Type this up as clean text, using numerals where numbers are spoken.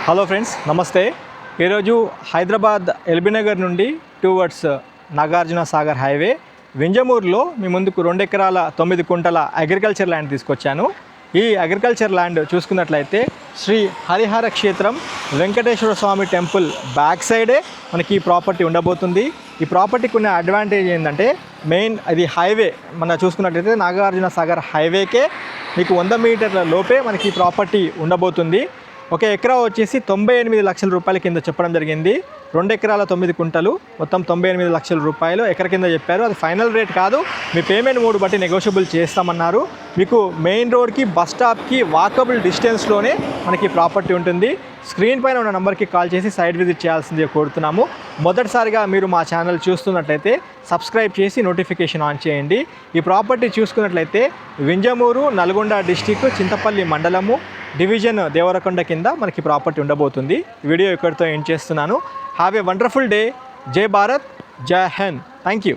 Hello friends, నమస్తే. ఈరోజు Hyderabad LB Nagar నుండి టువర్డ్స్ నాగార్జున సాగర్ హైవే వింజమూరులో మీ ముందుకు 2 ఎకరాల 9 కుంటల అగ్రికల్చర్ ల్యాండ్ తీసుకొచ్చాను. ఈ అగ్రికల్చర్ ల్యాండ్ చూసుకున్నట్లయితే శ్రీ హరిహర క్షేత్రం వెంకటేశ్వర స్వామి టెంపుల్ బ్యాక్ సైడే మనకి ఈ ప్రాపర్టీ ఉండబోతుంది. ఈ ప్రాపర్టీకి ఉన్న అడ్వాంటేజ్ ఏంటంటే మెయిన్ అది హైవే మన చూసుకున్నట్లయితే నాగార్జున సాగర్ హైవేకే మీకు 100 మీటర్ల లోపే మనకి ఈ ప్రాపర్టీ ఉండబోతుంది. ఒక ఎకరా వచ్చేసి 98 లక్షల రూపాయల కింద చెప్పడం జరిగింది. 2 ఎకరాల 9 కుంటలు మొత్తం 98 లక్షల రూపాయలు ఎకర కింద చెప్పారు. అది ఫైనల్ రేట్ కాదు, మీ పేమెంట్ మోడ్ బట్టి నెగోషియబుల్ చేస్తామన్నారు. మీకు మెయిన్ రోడ్కి బస్ స్టాప్కి వాకబుల్ డిస్టెన్స్లోనే మనకి ప్రాపర్టీ ఉంటుంది. స్క్రీన్ పైన ఉన్న నెంబర్కి కాల్ చేసి సైట్ విజిట్ చేయాల్సిందిగా కోరుతున్నాము. మొదటిసారిగా మీరు మా ఛానల్ చూస్తున్నట్లయితే సబ్స్క్రైబ్ చేసి నోటిఫికేషన్ ఆన్ చేయండి. ఈ ప్రాపర్టీ చూసుకున్నట్లయితే వింజమూరు, నల్గొండ డిస్టిక్, చింతపల్లి మండలము, డివిజన్ దేవరకొండ కింద మనకి ప్రాపర్టీ ఉండబోతుంది. వీడియో ఇక్కడితో ఎండ్ చేస్తున్నాను. Have a wonderful day. జై భారత్, జై హింద్. Thank you.